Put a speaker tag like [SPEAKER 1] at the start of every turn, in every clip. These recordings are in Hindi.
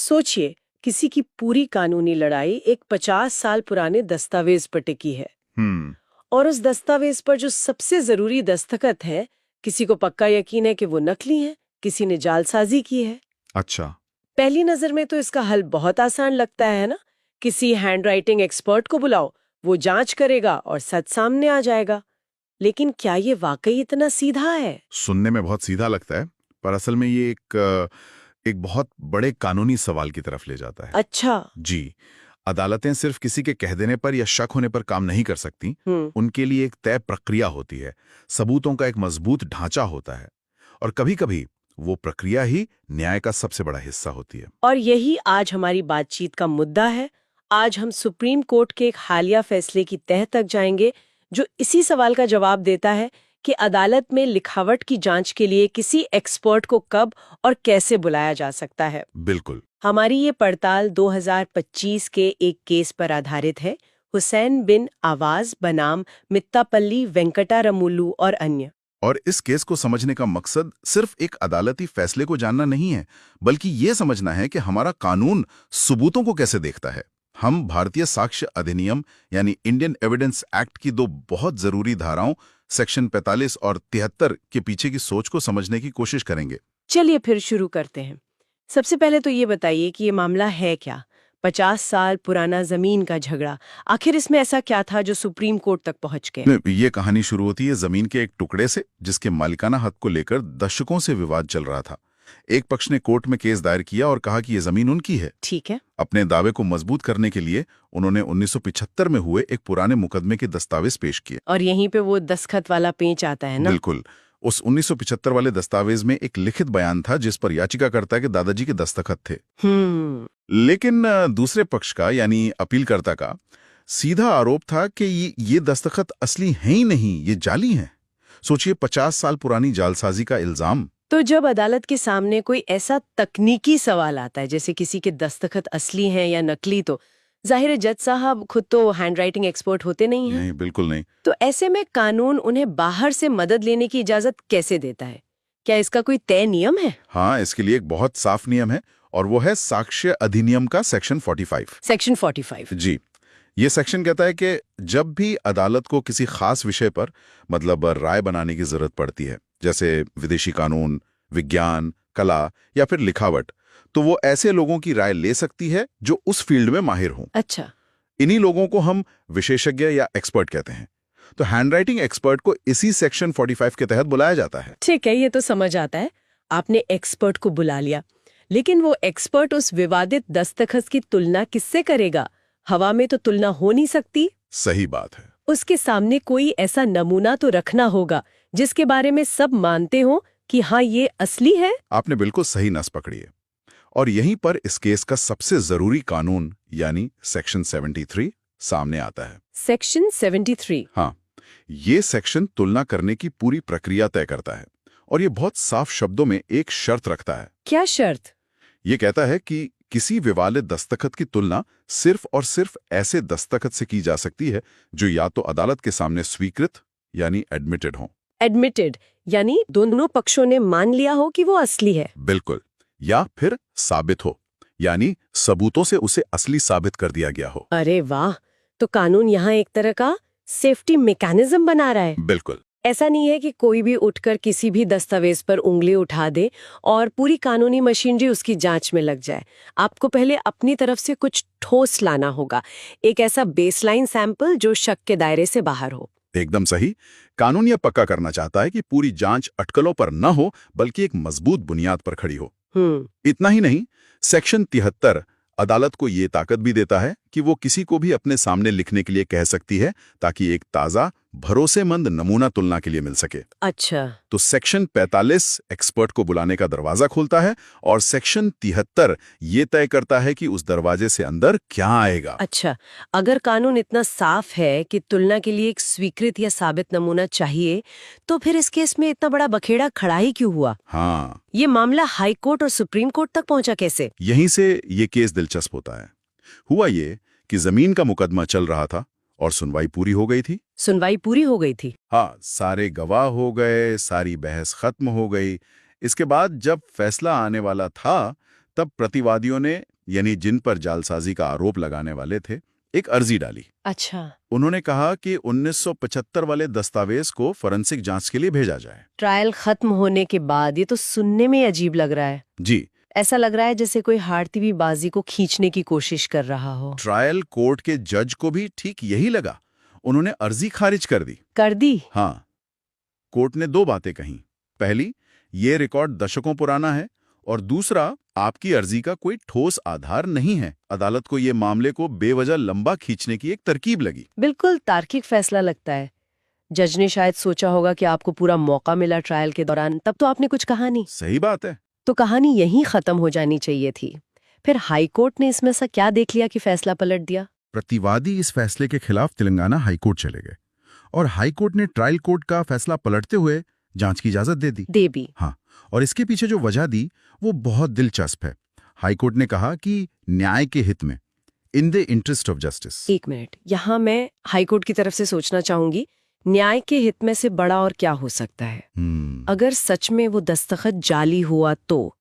[SPEAKER 1] सोचिए, किसी की पूरी कानूनी लड़ाई एक 50 साल पुराने दस्तावेज पर टिकी है।
[SPEAKER 2] हम्म।
[SPEAKER 1] और उस दस्तावेज पर जो सबसे जरूरी दस्तखत है, किसी को पक्का यकीन है कि वो नकली है, किसी ने जालसाजी की है।
[SPEAKER 2] अच्छा।
[SPEAKER 1] पहली नजर में तो इसका हल बहुत आसान लगता है ना। किसी हैंडराइटिंग एक्सपर्ट को बुलाओ, वो जांच करेगा और सच सामने आ जाएगा। लेकिन क्या ये वाकई इतना सीधा है?
[SPEAKER 2] सुनने में बहुत सीधा लगता है, पर असल में ये एक बहुत बड़े कानूनी सवाल की तरफ ले जाता है।
[SPEAKER 1] अच्छा।
[SPEAKER 2] जी। अदालतें सिर्फ किसी के कह देने पर या शक होने पर काम नहीं कर सकती। उनके लिए एक तय प्रक्रिया होती है, सबूतों का एक मजबूत ढांचा होता है, और कभी-कभी वो प्रक्रिया ही न्याय का सबसे बड़ा हिस्सा होती है।
[SPEAKER 1] और यही आज हमारी बातचीत का मुद्दा है। आज हम सुप्रीम कोर्ट के एक हालिया फैसले की तह तक जाएंगे, जो इसी सवाल का जवाब देता है कि अदालत में लिखावट की जांच के लिए किसी एक्सपर्ट को कब और कैसे बुलाया जा सकता है।
[SPEAKER 2] बिल्कुल।
[SPEAKER 1] हमारी ये पड़ताल 2025 के एक केस पर आधारित है, हुसैन बिन आवाज बनाम मित्तापल्ली वेंकटारमुलु और अन्य।
[SPEAKER 2] और इस केस को समझने का मकसद सिर्फ एक अदालती फैसले को जानना नहीं है, बल्कि ये समझना है कि हमारा कानून सबूतों को कैसे देखता है। हम भारतीय साक्ष्य अधिनियम यानी इंडियन एविडेंस एक्ट की दो बहुत जरूरी धाराओं सेक्शन 45 और 73 के पीछे की सोच को समझने की कोशिश करेंगे।
[SPEAKER 1] चलिए फिर शुरू करते हैं। सबसे पहले तो ये बताइए कि ये मामला है क्या? 50 साल पुराना जमीन का झगड़ा, आखिर इसमें ऐसा क्या था जो सुप्रीम कोर्ट तक पहुंच गए?
[SPEAKER 2] ये कहानी शुरू होती है जमीन के एक टुकड़े से, जिसके मालिकाना हक को लेकर दशकों से विवाद चल रहा था। एक पक्ष ने कोर्ट में केस दायर किया और कहा कि ये जमीन उनकी है।
[SPEAKER 1] ठीक है।
[SPEAKER 2] अपने दावे को मजबूत करने के लिए उन्होंने 1975 में हुए एक पुराने मुकदमे के दस्तावेज पेश किए।
[SPEAKER 1] और यहीं पे वो दस्तखत वाला पेंच आता है ना?
[SPEAKER 2] बिल्कुल। उस 1975 वाले दस्तावेज में एक लिखित बयान था जिस पर याचिकाकर्ता के दादाजी के दस्तखत थे। लेकिन दूसरे पक्ष का यानी अपीलकर्ता का सीधा आरोप था कि ये दस्तखत असली हैं ही नहीं, ये जाली हैं। सोचिए, 50 साल पुरानी जालसाजी का इल्जाम।
[SPEAKER 1] तो जब अदालत के सामने कोई ऐसा तकनीकी सवाल आता है, जैसे किसी के दस्तखत असली हैं या नकली, तो जाहिर है जज साहब खुद तो हैंडराइटिंग एक्सपर्ट होते नहीं हैं।
[SPEAKER 2] नहीं, बिल्कुल नहीं।
[SPEAKER 1] तो ऐसे में कानून उन्हें बाहर से मदद लेने की इजाजत कैसे देता है? क्या इसका कोई तय नियम है?
[SPEAKER 2] हाँ, इसके लिए एक बहुत साफ नियम है, और वो है साक्ष्य अधिनियम का सेक्शन 45।
[SPEAKER 1] सेक्शन 45।
[SPEAKER 2] जी। ये सेक्शन कहता है कि जब भी अदालत को किसी खास विषय पर मतलब राय बनाने की जरूरत पड़ती है, जैसे विदेशी कानून, विज्ञान, कला या फिर लिखावट, तो वो ऐसे लोगों की राय ले सकती है जो उस फील्ड में माहिर हों।
[SPEAKER 1] अच्छा।
[SPEAKER 2] इन्हीं लोगों को हम विशेषज्ञ या एक्सपर्ट कहते हैं। तो हैंडराइटिंग एक्सपर्ट को इसी सेक्शन 45 के तहत बुलाया जाता है।
[SPEAKER 1] ठीक है, ये तो समझ आता है। आपने एक्सपर्ट को बुला लिया, लेकिन वो एक्सपर्ट उस विवादित दस्तखत की तुलना किससे करेगा? हवा में तो तुलना हो नहीं सकती।
[SPEAKER 2] सही बात है।
[SPEAKER 1] उसके सामने कोई ऐसा नमूना तो रखना होगा जिसके बारे में सब मानते हो कि हाँ, ये असली है।
[SPEAKER 2] आपने बिल्कुल सही नस पकड़ी है। और यहीं पर इस केस का सबसे जरूरी कानून यानी सेक्शन 73 सामने आता है।
[SPEAKER 1] सेक्शन 73।
[SPEAKER 2] हाँ, ये सेक्शन तुलना करने की पूरी प्रक्रिया तय करता है, और ये बहुत साफ शब्दों में एक शर्त रखता है।
[SPEAKER 1] क्या शर्त?
[SPEAKER 2] ये कहता है कि किसी विवादित दस्तखत की तुलना सिर्फ और सिर्फ ऐसे दस्तखत से की जा सकती है जो या तो अदालत के सामने स्वीकृत यानी एडमिटेड हो।
[SPEAKER 1] एडमिटेड यानी दोनों पक्षों ने मान लिया हो कि वो असली है।
[SPEAKER 2] बिल्कुल। या फिर साबित हो, यानी सबूतों से उसे असली साबित कर दिया गया हो।
[SPEAKER 1] अरे वाह! तो कानून यहाँ एक तरह का सेफ्टी मैकेनिज्म बना रहा है।
[SPEAKER 2] बिल्कुल।
[SPEAKER 1] ऐसा नहीं है कि कोई भी उठकर किसी भी दस्तावेज पर उंगली उठा दे और पूरी कानूनी मशीनरी उसकी जांच में लग जाए। आपको पहले अपनी तरफ से कुछ ठोस लाना होगा, एक ऐसा बेसलाइन सैंपल जो शक के दायरे से बाहर हो।
[SPEAKER 2] एकदम सही। कानून यह पक्का करना चाहता है कि पूरी जांच अटकलों पर न हो, बल्कि एक मजबूत बुनियाद पर खड़ी हो। इतना ही नहीं, सेक्शन 73 अदालत को ये ताकत भी देता है कि वो किसी को भी अपने सामने लिखने के लिए कह सकती है, ताकि एक ताजा भरोसेमंद नमूना तुलना के लिए मिल सके।
[SPEAKER 1] अच्छा।
[SPEAKER 2] तो सेक्शन 45 एक्सपर्ट को बुलाने का दरवाजा खोलता है, और सेक्शन 73 ये तय करता है कि उस दरवाजे से अंदर क्या आएगा।
[SPEAKER 1] अच्छा, अगर कानून इतना साफ है कि तुलना के लिए एक स्वीकृत या साबित नमूना चाहिए, तो फिर इस केस में इतना बड़ा बखेड़ा खड़ा ही क्यों हुआ?
[SPEAKER 2] हाँ,
[SPEAKER 1] ये मामला हाई कोर्ट और सुप्रीम कोर्ट तक पहुंचा कैसे?
[SPEAKER 2] यहीं से ये केस दिलचस्प होता है। हुआ ये कि जमीन का मुकदमा चल रहा था और सुनवाई पूरी हो गई थी।
[SPEAKER 1] सुनवाई पूरी हो गई थी?
[SPEAKER 2] हाँ, सारे गवाह हो गए, सारी बहस खत्म हो गई। इसके बाद जब फैसला आने वाला था, तब प्रतिवादियों ने यानी जिन पर जालसाजी का आरोप लगाने वाले थे, एक अर्जी डाली।
[SPEAKER 1] अच्छा,
[SPEAKER 2] उन्होंने कहा कि 1975 वाले दस्तावेज को फोरेंसिक जांच के लिए भेजा जाए।
[SPEAKER 1] ट्रायल खत्म होने के बाद ये तो सुनने में अजीब लग रहा है।
[SPEAKER 2] जी,
[SPEAKER 1] ऐसा लग रहा है जैसे कोई हारती हुई बाजी को खींचने की कोशिश कर रहा हो।
[SPEAKER 2] ट्रायल कोर्ट के जज को भी ठीक यही लगा। उन्होंने अर्जी खारिज कर दी।
[SPEAKER 1] कर दी?
[SPEAKER 2] हाँ, कोर्ट ने दो बातें कहीं। पहली, ये रिकॉर्ड दशकों पुराना है, और दूसरा, आपकी अर्जी का कोई ठोस आधार नहीं है। अदालत को ये मामले को बेवजह लंबा खींचने की एक तरकीब लगी।
[SPEAKER 1] बिल्कुल तार्किक फैसला लगता है। जज ने शायद सोचा होगा कि आपको पूरा मौका मिला ट्रायल के दौरान, तब तो आपने कुछ कहा नहीं।
[SPEAKER 2] सही बात है।
[SPEAKER 1] तो कहानी यहीं खत्म हो जानी चाहिए थी। फिर हाई कोर्ट ने इसमें से क्या देख लिया कि फैसला पलट दिया?
[SPEAKER 2] प्रतिवादी इस फैसले के खिलाफ तेलंगाना हाईकोर्ट चले गए, और हाईकोर्ट ने ट्रायल कोर्ट का फैसला पलटते हुए जांच की इजाजत दे दी।
[SPEAKER 1] दे भी?
[SPEAKER 2] हाँ, और इसके पीछे जो वजह दी वो बहुत दिलचस्प है। हाईकोर्ट ने कहा कि न्याय के हित में, in the interest of justice.
[SPEAKER 1] एक मिनट, यहाँ मैं हाईकोर्ट की तरफ से सोचना चाहूंगी, न्याय के हित में से बड़ा और क्या हो सकता है? अगर सच में वो दस्तखत जाली हुआ तो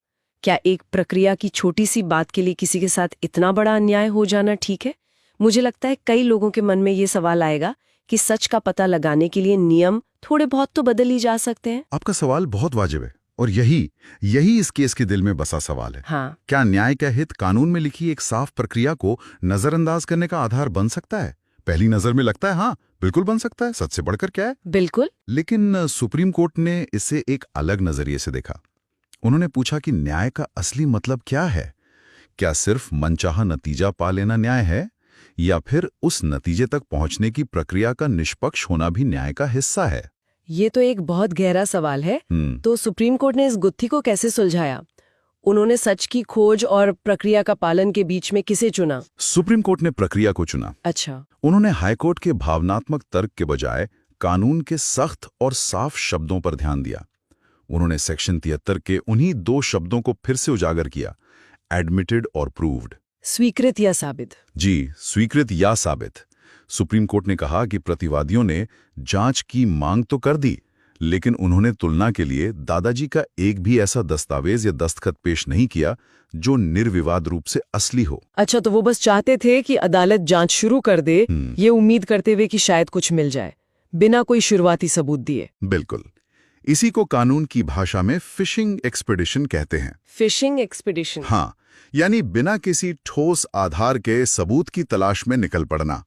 [SPEAKER 1] क्या एक प्रक्रिया की छोटी सी बात के लिए किसी के साथ इतना बड़ा अन्याय हो जाना ठीक है? मुझे लगता है कई लोगों के मन में ये सवाल आएगा कि सच का पता लगाने के लिए नियम थोड़े बहुत तो बदल ही जा सकते हैं।
[SPEAKER 2] आपका सवाल बहुत वाजिब है, और यही इस केस के दिल में बसा सवाल है।
[SPEAKER 1] हाँ।
[SPEAKER 2] क्या न्याय का हित कानून में लिखी एक साफ प्रक्रिया को नजरअंदाज करने का आधार बन सकता है? पहली नजर में लगता है हाँ, बिल्कुल बन सकता है, सच से बढ़कर क्या है।
[SPEAKER 1] बिल्कुल।
[SPEAKER 2] लेकिन सुप्रीम कोर्ट ने इसे एक अलग नजरिए से देखा। उन्होंने पूछा कि न्याय का असली मतलब क्या है? क्या सिर्फ मनचाहा नतीजा पा लेना न्याय है, या फिर उस नतीजे तक पहुंचने की प्रक्रिया का निष्पक्ष होना भी न्याय का हिस्सा है?
[SPEAKER 1] ये तो एक बहुत गहरा सवाल है। तो सुप्रीम कोर्ट ने इस गुत्थी को कैसे सुलझाया? उन्होंने सच की खोज और प्रक्रिया का पालन के बीच में किसे चुना?
[SPEAKER 2] सुप्रीम कोर्ट ने प्रक्रिया को चुना।
[SPEAKER 1] अच्छा।
[SPEAKER 2] उन्होंने हाईकोर्ट के भावनात्मक तर्क के बजाय कानून के सख्त और साफ शब्दों पर ध्यान दिया। उन्होंने सेक्शन 73 के उन्हीं दो शब्दों को फिर से उजागर किया, एडमिटेड और प्रूव्ड।
[SPEAKER 1] स्वीकृत या साबित?
[SPEAKER 2] जी, स्वीकृत या साबित। सुप्रीम कोर्ट ने कहा कि प्रतिवादियों ने जांच की मांग तो कर दी, लेकिन उन्होंने तुलना के लिए दादाजी का एक भी ऐसा दस्तावेज या दस्तखत पेश नहीं किया जो निर्विवाद रूप से असली हो।
[SPEAKER 1] अच्छा, तो वो बस चाहते थे कि अदालत जांच शुरू कर दे, ये उम्मीद करते हुए कि शायद कुछ मिल जाए, बिना कोई शुरुआती सबूत दिए।
[SPEAKER 2] बिल्कुल। इसी को कानून की भाषा में फिशिंग एक्सपेडिशन कहते हैं।
[SPEAKER 1] Fishing expedition?
[SPEAKER 2] हाँ, यानी बिना किसी ठोस आधार के सबूत की तलाश में निकल पड़ना।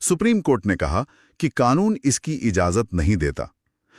[SPEAKER 2] सुप्रीम कोर्ट ने कहा कि कानून इसकी इजाजत नहीं देता।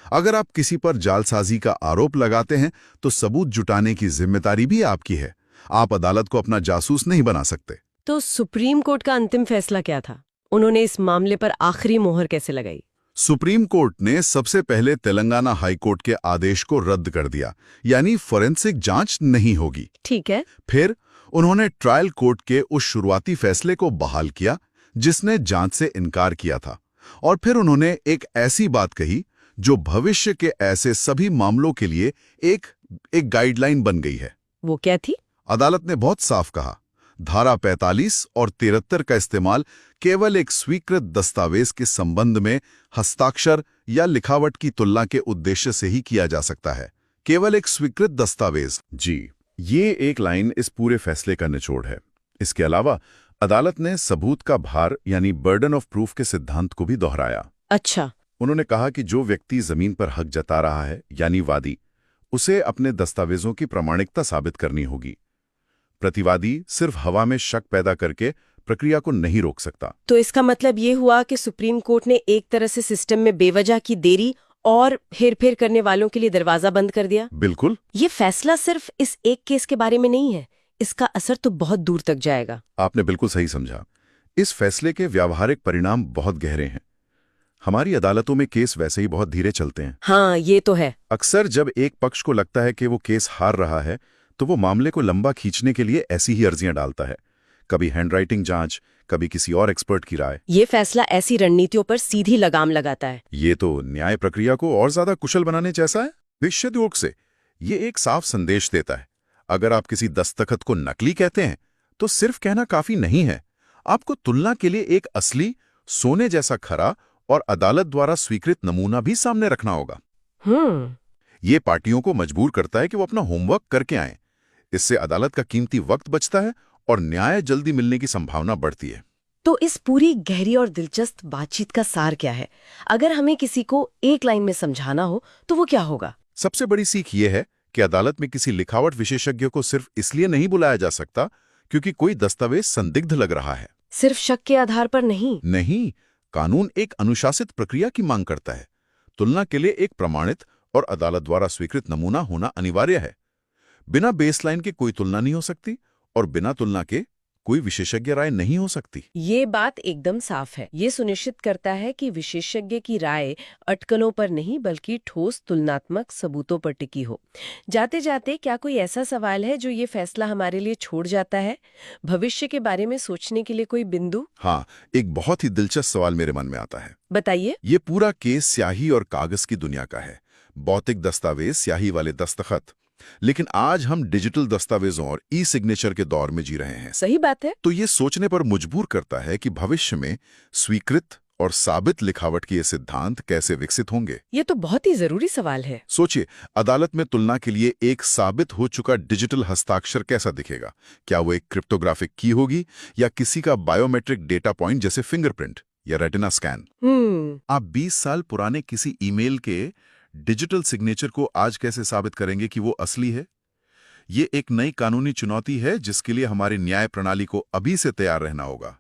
[SPEAKER 2] अगर आप किसी पर जालसाजी का आरोप लगाते हैं तो सबूत जुटाने की जिम्मेदारी भी आपकी है। आप अदालत को अपना जासूस नहीं बना सकते।
[SPEAKER 1] तो सुप्रीम कोर्ट का अंतिम फैसला क्या था? उन्होंने इस मामले पर आखिरी मोहर कैसे लगाई?
[SPEAKER 2] सुप्रीम कोर्ट ने सबसे पहले तेलंगाना हाई कोर्ट के आदेश को रद्द कर दिया, यानी फोरेंसिक जांच नहीं होगी।
[SPEAKER 1] ठीक है।
[SPEAKER 2] फिर उन्होंने ट्रायल कोर्ट के उस शुरुआती फैसले को बहाल किया जिसने जांच से इनकार किया था, और फिर उन्होंने एक ऐसी बात कही जो भविष्य के ऐसे सभी मामलों के लिए एक गाइडलाइन बन गई है।
[SPEAKER 1] वो क्या थी?
[SPEAKER 2] अदालत ने बहुत साफ कहा, धारा 45 और 73 का इस्तेमाल केवल एक स्वीकृत दस्तावेज के संबंध में हस्ताक्षर या लिखावट की तुलना के उद्देश्य से ही किया जा सकता है। केवल एक स्वीकृत दस्तावेज। जी, ये एक लाइन इस पूरे फैसले का निचोड़ है। इसके अलावा अदालत ने सबूत का भार यानी बर्डन ऑफ प्रूफ के सिद्धांत को भी दोहराया।
[SPEAKER 1] अच्छा।
[SPEAKER 2] उन्होंने कहा कि जो व्यक्ति जमीन पर हक जता रहा है यानी वादी, उसे अपने दस्तावेजों की प्रामाणिकता साबित करनी होगी। प्रतिवादी सिर्फ हवा में शक पैदा करके प्रक्रिया को नहीं रोक सकता।
[SPEAKER 1] तो इसका मतलब ये हुआ कि सुप्रीम कोर्ट ने एक तरह से सिस्टम में बेवजह की देरी और हेरफेर करने वालों के लिए दरवाजा बंद कर दिया।
[SPEAKER 2] बिल्कुल।
[SPEAKER 1] ये फैसला सिर्फ इस एक केस के बारे में नहीं है, इसका असर तो बहुत दूर तक जाएगा।
[SPEAKER 2] आपने बिल्कुल सही समझा। इस फैसले के व्यावहारिक परिणाम बहुत गहरे हैं। हमारी अदालतों में केस वैसे ही बहुत धीरे चलते हैं।
[SPEAKER 1] हाँ, ये तो है।
[SPEAKER 2] अक्सर जब एक पक्ष को लगता है कि वो केस हार रहा है तो वो मामले को लंबा खींचने के लिए ऐसी ही अर्जियां डालता है, कभी हैंडराइटिंग जांच, कभी किसी और एक्सपर्ट की राय।
[SPEAKER 1] ये फैसला ऐसी रणनीतियों पर सीधी लगाम लगाता है।
[SPEAKER 2] ये तो न्याय प्रक्रिया को और ज्यादा कुशल बनाने जैसा है। निश्चित रूप से ये एक साफ संदेश देता है, अगर आप किसी दस्तखत को नकली कहते हैं तो सिर्फ कहना काफी नहीं है, आपको तुलना के लिए एक असली सोने जैसा खरा और अदालत द्वारा स्वीकृत नमूना भी सामने रखना होगा। ये पार्टियों को मजबूर करता है कि वो अपना होमवर्क करके आएं। इससे अदालत का कीमती वक्त बचता है और न्याय जल्दी मिलने की संभावना बढ़ती है।
[SPEAKER 1] तो इस पूरी गहरी और दिलचस्प बातचीत का सार क्या है? अगर हमें किसी को एक लाइन में समझाना हो तो वो क्या होगा?
[SPEAKER 2] सबसे बड़ी सीख ये है कि अदालत में किसी लिखावट विशेषज्ञ को सिर्फ इसलिए नहीं बुलाया जा सकता क्योंकि कोई दस्तावेज संदिग्ध लग रहा है।
[SPEAKER 1] सिर्फ शक के आधार पर नहीं।
[SPEAKER 2] नहीं, कानून एक अनुशासित प्रक्रिया की मांग करता है। तुलना के लिए एक प्रमाणित और अदालत द्वारा स्वीकृत नमूना होना अनिवार्य है। बिना बेसलाइन के कोई तुलना नहीं हो सकती और बिना तुलना के कोई विशेषज्ञ राय नहीं हो सकती।
[SPEAKER 1] ये बात एकदम साफ है। ये सुनिश्चित करता है कि विशेषज्ञ की राय अटकलों पर नहीं बल्कि ठोस तुलनात्मक सबूतों पर टिकी हो। जाते जाते क्या कोई ऐसा सवाल है जो ये फैसला हमारे लिए छोड़ जाता है? भविष्य के बारे में सोचने के लिए कोई बिंदु?
[SPEAKER 2] हाँ, एक बहुत ही दिलचस्प सवाल मेरे मन में आता है।
[SPEAKER 1] बताइए।
[SPEAKER 2] ये पूरा केस स्याही और कागज की दुनिया का है। भौतिक दस्तावेज, स्याही वाले दस्तखत। लेकिन आज हम डिजिटल दस्तावेजों और ई सिग्नेचर के दौर में जी रहे हैं।
[SPEAKER 1] सही बात है।
[SPEAKER 2] तो ये सोचने पर मजबूर करता है कि भविष्य में स्वीकृत और साबित लिखावट के ये सिद्धांत कैसे विकसित होंगे।
[SPEAKER 1] ये तो बहुत ही जरूरी सवाल है।
[SPEAKER 2] सोचिए, अदालत में तुलना के लिए एक साबित हो चुका डिजिटल हस्ताक्षर कैसा दिखेगा? क्या वो एक क्रिप्टोग्राफिक की होगी या किसी का बायोमेट्रिक डेटा पॉइंट जैसे फिंगरप्रिंट या रेटिना स्कैन? आप 20 साल पुराने किसी ईमेल के डिजिटल सिग्नेचर को आज कैसे साबित करेंगे कि वो असली है? ये एक नई कानूनी चुनौती है जिसके लिए हमारी न्याय प्रणाली को अभी से तैयार रहना होगा।